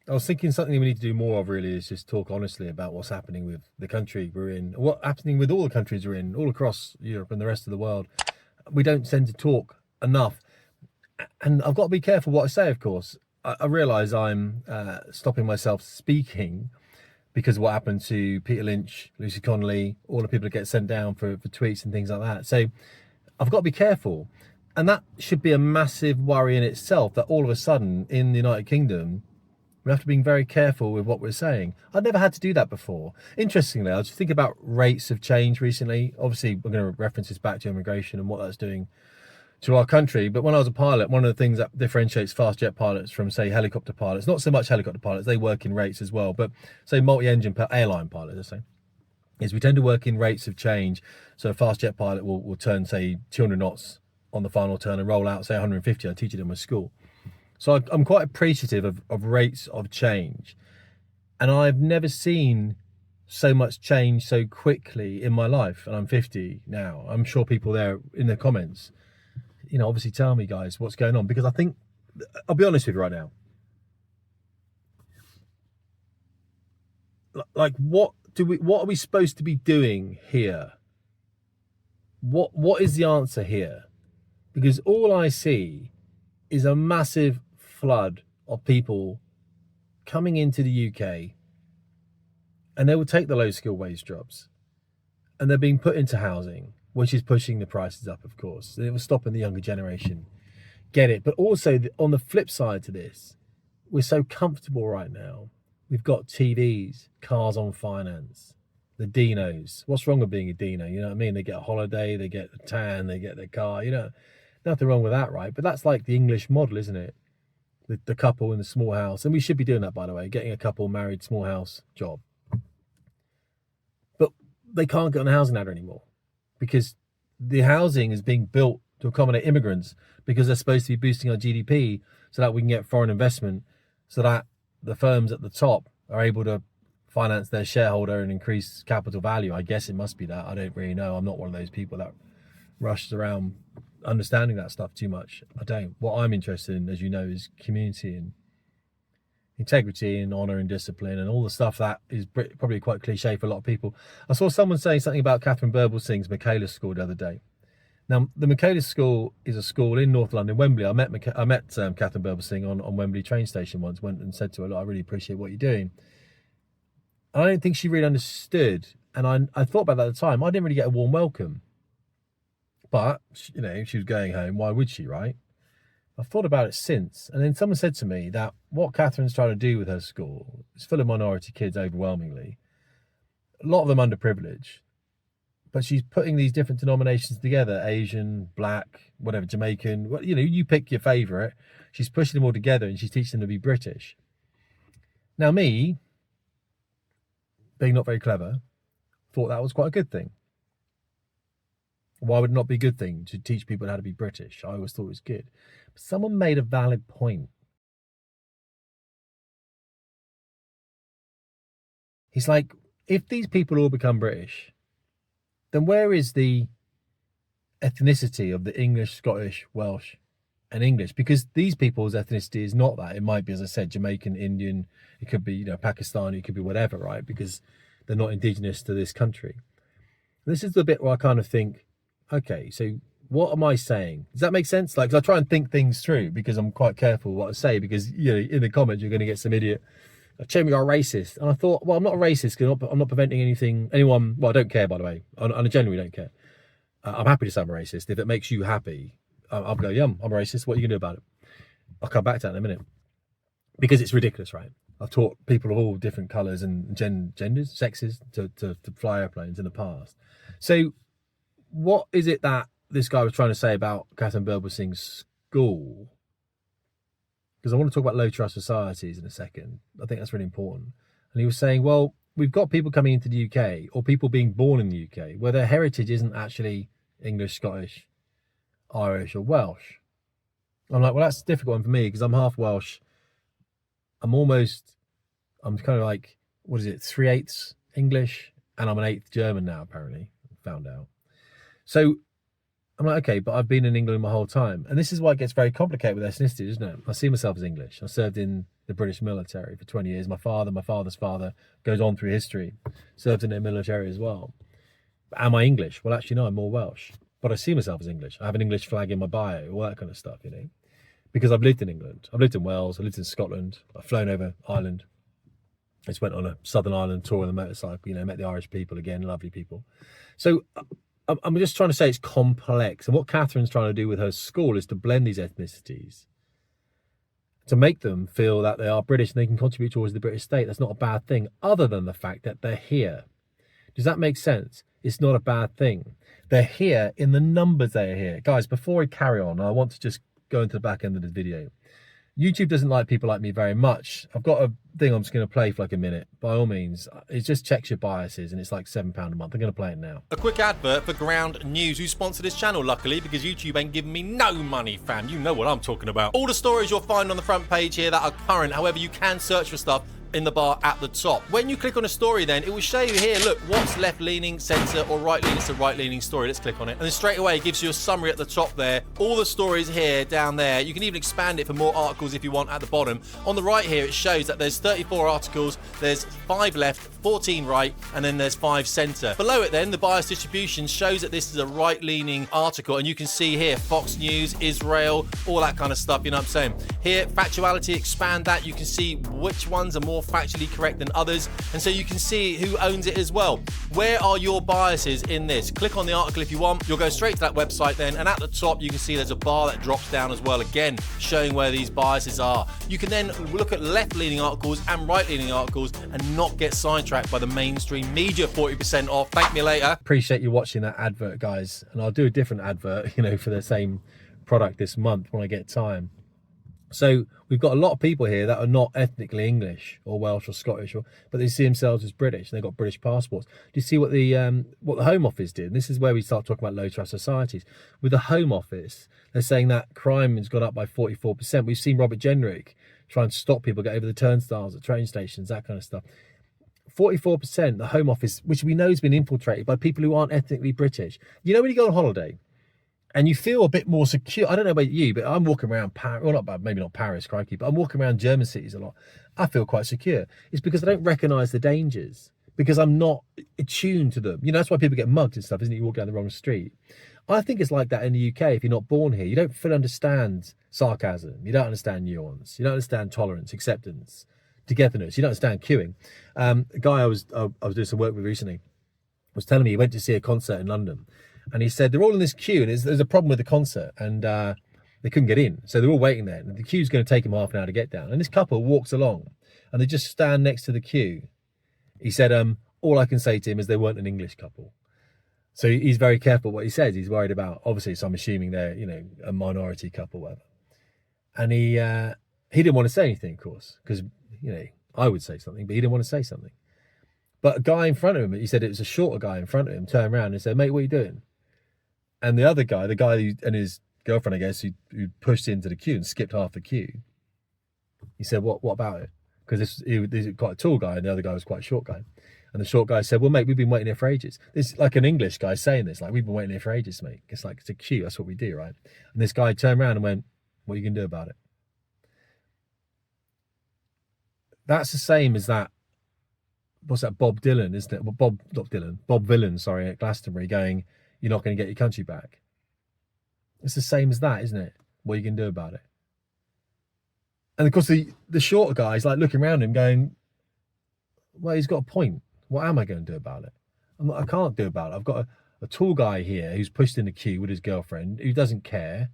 I was thinking something we need to do more of really is just talk honestly about what's happening with the country we're in, what's happening with all the countries we're in, all across Europe and the rest of the world. We don't tend to talk enough. And I've got to be careful what I say, of course. I realise I'm stopping myself speaking because of what happened to Peter Lynch, Lucy Connolly, all the people that get sent down for tweets and things like that. So I've got to be careful. And that should be a massive worry in itself, that all of a sudden in the United Kingdom, we have to be very careful with what we're saying. I've never had to do that before. Interestingly, I was thinking about rates of change recently. Obviously, we're going to reference this back to immigration and what that's doing to our country. But when I was a pilot, one of the things that differentiates fast jet pilots from, say, helicopter pilots, not so much helicopter pilots, they work in rates as well, but say multi-engine airline pilots, let's say, is we tend to work in rates of change. So a fast jet pilot will turn, say, 200 knots on the final turn and roll out, say, 150. I teach it in my school. So I'm quite appreciative of rates of change. And I've never seen so much change so quickly in my life. And I'm 50 now. I'm sure people there in the comments, you know, obviously tell me, guys, what's going on. Because I think, I'll be honest with you right now. Like, what are we supposed to be doing here? What is the answer here? Because all I see is a massive flood of people coming into the UK, and they will take the low skill wage jobs, and they're being put into housing, which is pushing the prices up, of course. It was stopping the younger generation. Get it. But also on the flip side to this, we're so comfortable right now. We've got TVs, cars on finance, the Dinos. What's wrong with being a Dino? You know what I mean? They get a holiday, they get a tan, they get their car, you know, nothing wrong with that, right? But that's like the English model, isn't it? The couple in the small house. And we should be doing that, by the way, getting a couple married small house job. But they can't get on the housing ladder anymore because the housing is being built to accommodate immigrants because they're supposed to be boosting our GDP so that we can get foreign investment, so that the firms at the top are able to finance their shareholder and increase capital value. I guess it must be that. I don't really know. I'm not one of those people that rushes around understanding that stuff too much. I don't. What I'm interested in, as you know, is community and integrity and honor and discipline and all the stuff that is probably quite cliche for a lot of people. I saw someone saying something about Catherine Burblesing's Michaelis School the other day. Now, the Michaelis School is a school in North London, Wembley. I met Catherine Burblesing on Wembley train station once, went and said to her, look, I really appreciate what you're doing. And I don't think she really understood. And I thought about that at the time. I didn't really get a warm welcome. But, you know, she was going home. Why would she, right? I've thought about it since. And then someone said to me that what Catherine's trying to do with her school is full of minority kids overwhelmingly. A lot of them underprivileged. But she's putting these different denominations together, Asian, black, whatever, Jamaican, you know, you pick your favourite. She's pushing them all together and she's teaching them to be British. Now me, being not very clever, thought that was quite a good thing. Why would it not be a good thing to teach people how to be British? I always thought it was good. But someone made a valid point. He's like, if these people all become British, then where is the ethnicity of the English, Scottish, Welsh, and English? Because these people's ethnicity is not that. It might be, as I said, Jamaican, Indian. It could be, you know, Pakistani. It could be whatever, right? Because they're not indigenous to this country. This is the bit where I kind of think, okay, so what am I saying? Does that make sense? Like, 'cause I try and think things through because I'm quite careful what I say, because, you know, in the comments you're going to get some idiot, Tim, you're a racist. And I thought, well, I'm not a racist because I'm not preventing anyone. Well, I don't care, by the way. I genuinely don't care. I'm happy to say I'm a racist. If it makes you happy, I'll go, yeah, I'm a racist. What are you going to do about it? I'll come back to that in a minute. Because it's ridiculous, right? I've taught people of all different colours and genders, sexes, to fly airplanes in the past. So what is it that this guy was trying to say about Catherine Burblesing's school? Because I want to talk about low trust societies in a second. I think that's really important. And he was saying, well, we've got people coming into the UK, or people being born in the UK, where their heritage isn't actually English, Scottish, Irish, or Welsh. I'm like, well, that's a difficult one for me because I'm half Welsh. I'm kind of like, what is it, 3/8 English, and I'm an 1/8 German now, apparently, found out. So I'm like, okay, but I've been in England my whole time. And this is why it gets very complicated with ethnicity, isn't it? I see myself as English. I served in the British military for 20 years. My father's father goes on through history, served in the military as well. Am I English? Well, actually, no, I'm more Welsh. But I see myself as English. I have an English flag in my bio, all that kind of stuff, you know. Because I've lived in England. I've lived in Wales. I've lived in Scotland. I've flown over Ireland. I just went on a Southern Ireland tour on a motorcycle, you know, met the Irish people again, lovely people. So I'm just trying to say it's complex. And what Catherine's trying to do with her school is to blend these ethnicities, to make them feel that they are British and they can contribute towards the British state. That's not a bad thing, other than the fact that they're here. Does that make sense? It's not a bad thing. They're here in the numbers they are here. Guys, before I carry on, I want to just go into the back end of the video. YouTube doesn't like people like me very much. I've got a thing I'm just going to play for like a minute. By all means, it just checks your biases and it's like £7 a month. I'm going to play it now. A quick advert for Ground News, who sponsor this channel, luckily, because YouTube ain't giving me no money, fam. You know what I'm talking about. All the stories you'll find on the front page here that are current. However, you can search for stuff in the bar at the top. When you click on a story, then it will show you here, look, what's left-leaning, centre, or right-leaning. It's a right-leaning story. Let's click on it. And then straight away, it gives you a summary at the top there. All the stories here, down there. You can even expand it for more articles if you want at the bottom. On the right here, it shows that there's 34 articles. There's 5 left, 14 right, and then there's 5 centre. Below it then, the bias distribution shows that this is a right-leaning article. And you can see here, Fox News, Israel, all that kind of stuff, you know what I'm saying? Here, factuality, expand that. You can see which ones are more factually correct than others, and so you can see who owns it as well. Where are your biases in this? Click on the article if you want. You'll go straight to that website then, and at the top you can see there's a bar that drops down as well, again showing where these biases are. You can then look at left-leaning articles and right-leaning articles and not get sidetracked by the mainstream media. 40% off. Thank me later. Appreciate you watching that advert, guys, and I'll do a different advert, you know, for the same product this month when I get time. So we've got a lot of people here that are not ethnically English or Welsh or Scottish, but they see themselves as British and they've got British passports. Do you see what the Home Office did? And this is where we start talking about low trust societies. With the Home Office, they're saying that crime has gone up by 44%. We've seen Robert Jenrick trying to stop people, get over the turnstiles at train stations, that kind of stuff. 44%, the Home Office, which we know has been infiltrated by people who aren't ethnically British. You know, when you go on holiday, and you feel a bit more secure. I don't know about you, but I'm walking around Paris, well, maybe not Paris, crikey, but I'm walking around German cities a lot. I feel quite secure. It's because I don't recognise the dangers, because I'm not attuned to them. You know, that's why people get mugged and stuff, isn't it? You walk down the wrong street. I think it's like that in the UK. If you're not born here, you don't fully understand sarcasm. You don't understand nuance. You don't understand tolerance, acceptance, togetherness. You don't understand queuing. A guy I was doing some work with recently was telling me he went to see a concert in London. And he said, they're all in this queue, and there's a problem with the concert, and they couldn't get in. So they're all waiting there, and the queue's going to take them half an hour to get down. And this couple walks along, and they just stand next to the queue. He said, all I can say to him is they weren't an English couple. So he's very careful what he says. He's worried about, obviously, so I'm assuming they're, you know, a minority couple, whatever. And he didn't want to say anything, of course, because, you know, I would say something, but he didn't want to say something. But a guy in front of him, he said it was a shorter guy in front of him, turned around and said, mate, what are you doing? And the other guy, and his girlfriend, I guess, who pushed into the queue and skipped half the queue, he said, what about it? Because he was quite a tall guy and the other guy was quite a short guy. And the short guy said, well, mate, we've been waiting here for ages. This is like an English guy saying this, like, we've been waiting here for ages, mate. It's like, it's a queue, that's what we do, right? And this guy turned around and went, what are you going to do about it? That's the same as that, what's that, Bob Dylan, isn't it? Well, Bob Villan, sorry, at Glastonbury going, you're not going to get your country back. It's the same as that, isn't it? What are you going to do about it? And of course, the shorter guy is like looking around him going, well, he's got a point. What am I going to do about it? I can't do about it. I've got a tall guy here who's pushed in the queue with his girlfriend who doesn't care.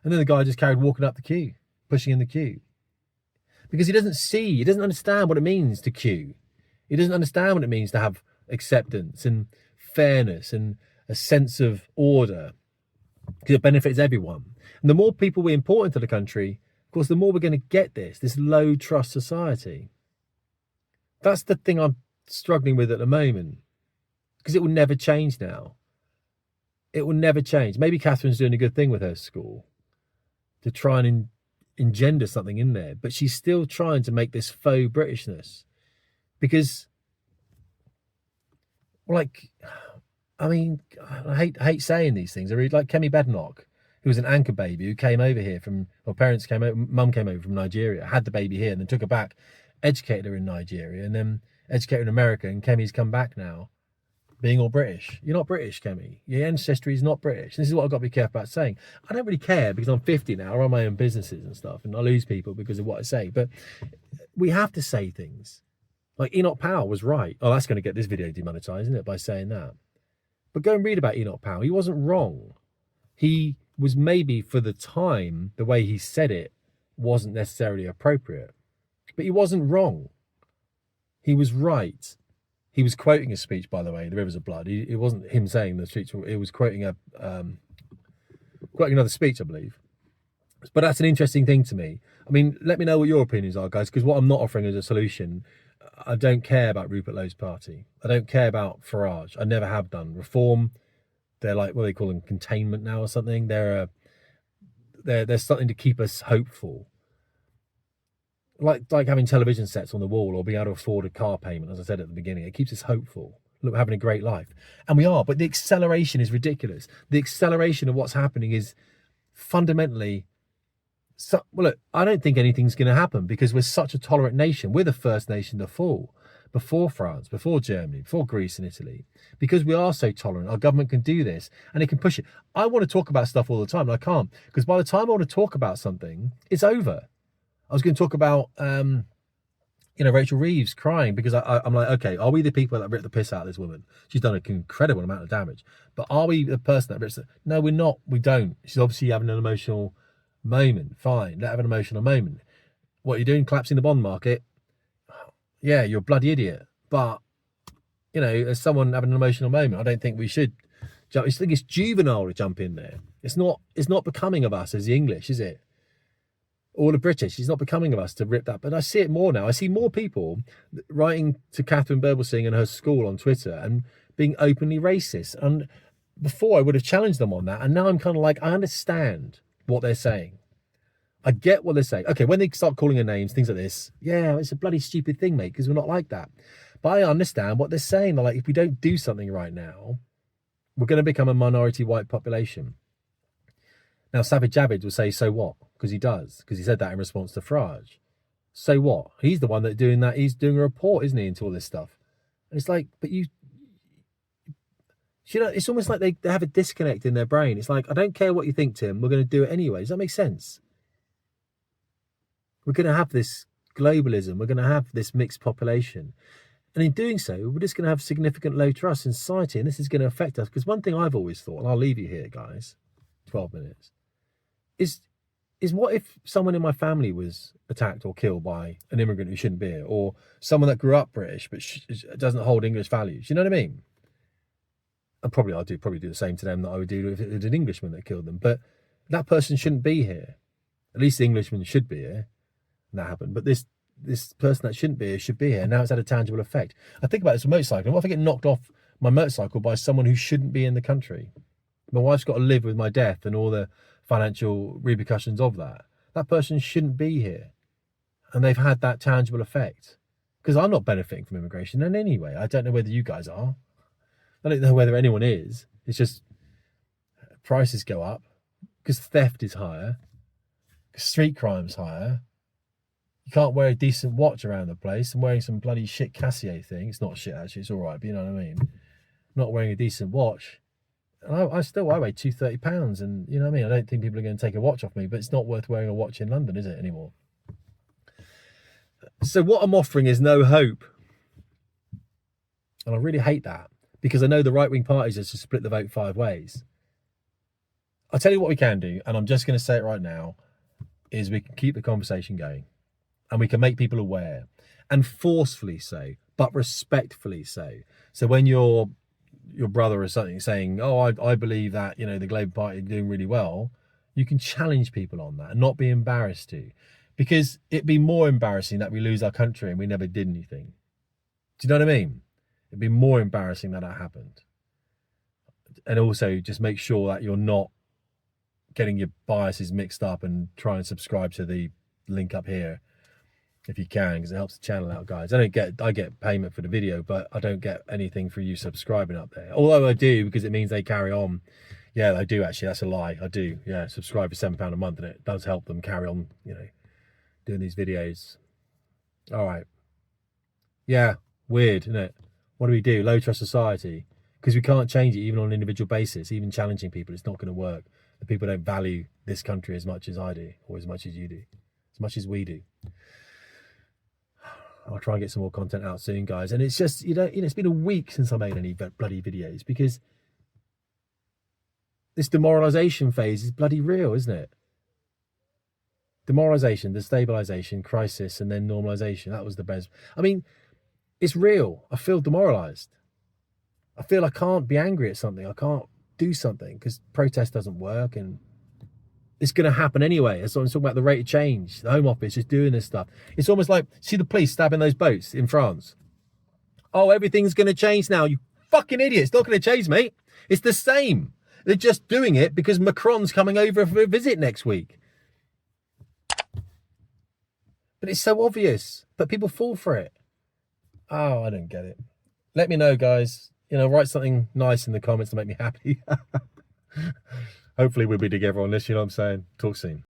And then the guy just carried walking up the queue, pushing in the queue. Because he doesn't understand what it means to queue. He doesn't understand what it means to have acceptance and fairness and a sense of order, because it benefits everyone. And the more people we import into the country, of course, the more we're going to get this low trust society. That's the thing I'm struggling with at the moment, because it will never change now. It will never change. Maybe Catherine's doing a good thing with her school to try and engender something in there, but she's still trying to make this faux Britishness, because, like, I mean, I hate saying these things. I read like Kemi Badenoch, who was an anchor baby who came over here from, or parents came over, mum came over from Nigeria, had the baby here and then took her back, educated her in Nigeria and then educated her in America, and Kemi's come back now being all British. You're not British, Kemi. Your ancestry is not British. This is what I've got to be careful about saying. I don't really care because I'm 50 now, I run my own businesses and stuff, and I lose people because of what I say. But we have to say things. Like Enoch Powell was right. Oh, that's going to get this video demonetized, isn't it, by saying that? But go and read about Enoch Powell. He wasn't wrong. He was maybe, for the time, the way he said it wasn't necessarily appropriate. But he wasn't wrong. He was right. He was quoting a speech, by the way, The Rivers of Blood. It wasn't him saying the speech. It was quoting quoting another speech, I believe. But that's an interesting thing to me. I mean, let me know what your opinions are, guys, because what I'm not offering as a solution, I don't care about Rupert Lowe's party. I don't care about Farage. I never have done. Reform, they're like, what do they call them, containment now or something? They're something to keep us hopeful. Like having television sets on the wall or being able to afford a car payment, as I said at the beginning. It keeps us hopeful. Look, we're having a great life. And we are, but the acceleration is ridiculous. The acceleration of what's happening is fundamentally... well, look, I don't think anything's going to happen because we're such a tolerant nation. We're the first nation to fall before France, before Germany, before Greece and Italy, because we are so tolerant. Our government can do this and it can push it. I want to talk about stuff all the time, and I can't, because by the time I want to talk about something, it's over. I was going to talk about, Rachel Reeves crying because I'm like, okay, are we the people that ripped the piss out of this woman? She's done an incredible amount of damage. But are we the person that rips it? No, we're not. We don't. She's obviously having an emotional moment. Fine, let her have an emotional moment. What are you doing? Collapsing the bond market? Yeah, you're a bloody idiot. But, as someone having an emotional moment, I don't think we should jump. I think it's juvenile to jump in there. It's not becoming of us as the English, is it? All the British, it's not becoming of us to rip that. But I see it more now. I see more people writing to Catherine Berbelsing and her school on Twitter and being openly racist. And before I would have challenged them on that. And now I'm kind of like, I understand what they're saying. I get what they're saying. Okay, when they start calling her names, things like this, yeah, it's a bloody stupid thing, mate, because we're not like that. But I understand what they're saying. They're like, if we don't do something right now, we're going to become a minority white population. Now, Savage Javid will say, so what? Because he does. Because he said that in response to Farage. So what? He's the one that's doing that. He's doing a report, isn't he, into all this stuff? And it's like, but it's almost like they have a disconnect in their brain. It's like, I don't care what you think, Tim. We're going to do it anyway. Does that make sense? We're going to have this globalism. We're going to have this mixed population. And in doing so, we're just going to have significant low trust in society. And this is going to affect us. Because one thing I've always thought, and I'll leave you here, guys, 12 minutes, is what if someone in my family was attacked or killed by an immigrant who shouldn't be here, or someone that grew up British but doesn't hold English values? You know what I mean? And probably I'd probably do the same to them that I would do if it was an Englishman that killed them. But that person shouldn't be here. At least the Englishman should be here. And that happened. But this person that shouldn't be here should be here. Now it's had a tangible effect. I think about this with motorcycling. What if I get knocked off my motorcycle by someone who shouldn't be in the country? My wife's got to live with my death and all the financial repercussions of that. That person shouldn't be here. And they've had that tangible effect. Because I'm not benefiting from immigration in any way. I don't know whether you guys are. I don't know whether anyone is. It's just prices go up because theft is higher, because street crime's higher. You can't wear a decent watch around the place. I'm wearing some bloody shit Casio thing. It's not shit, actually. It's all right, but you know what I mean? I'm not wearing a decent watch. And I weigh £230, and you know what I mean? I don't think people are going to take a watch off me, but it's not worth wearing a watch in London, is it, anymore? So what I'm offering is no hope. And I really hate that, because I know the right-wing parties are to split the vote 5 ways. I'll tell you what we can do, and I'm just going to say it right now, is we can keep the conversation going. And we can make people aware, and forcefully so, but respectfully so. So when your brother or something saying, oh, I believe that, the Labour Party are doing really well, you can challenge people on that and not be embarrassed to. Because it'd be more embarrassing that we lose our country and we never did anything. Do you know what I mean? It'd be more embarrassing that happened. And also just make sure that you're not getting your biases mixed up, and try and subscribe to the link up here if you can, because it helps the channel out, guys. I get payment for the video, but I don't get anything for you subscribing up there. Although I do, because it means they carry on Yeah, I do actually. That's a lie. I do. Yeah, subscribe for £7 a month, and it does help them carry on, you know, doing these videos. All right. Yeah, weird, isn't it? What do we do? Low trust society. Because we can't change it even on an individual basis. Even challenging people, it's not going to work. The people don't value this country as much as I do, or as much as you do, as much as we do. I'll try and get some more content out soon, guys. And it's just, it's been a week since I made any bloody videos, because this demoralization phase is bloody real, isn't it? Demoralization, destabilization, crisis, and then normalization. That was the best. I mean, it's real. I feel demoralized. I feel I can't be angry at something. I can't do something because protest doesn't work, and it's going to happen anyway. That's what I'm talking about, the rate of change. The Home Office is doing this stuff. It's almost like, see the police stabbing those boats in France. Oh, everything's going to change now. You fucking idiot. It's not going to change, mate. It's the same. They're just doing it because Macron's coming over for a visit next week. But it's so obvious, but people fall for it. Oh, I don't get it. Let me know, guys. Write something nice in the comments to make me happy. Hopefully we'll be together on this, you know what I'm saying? Talk soon.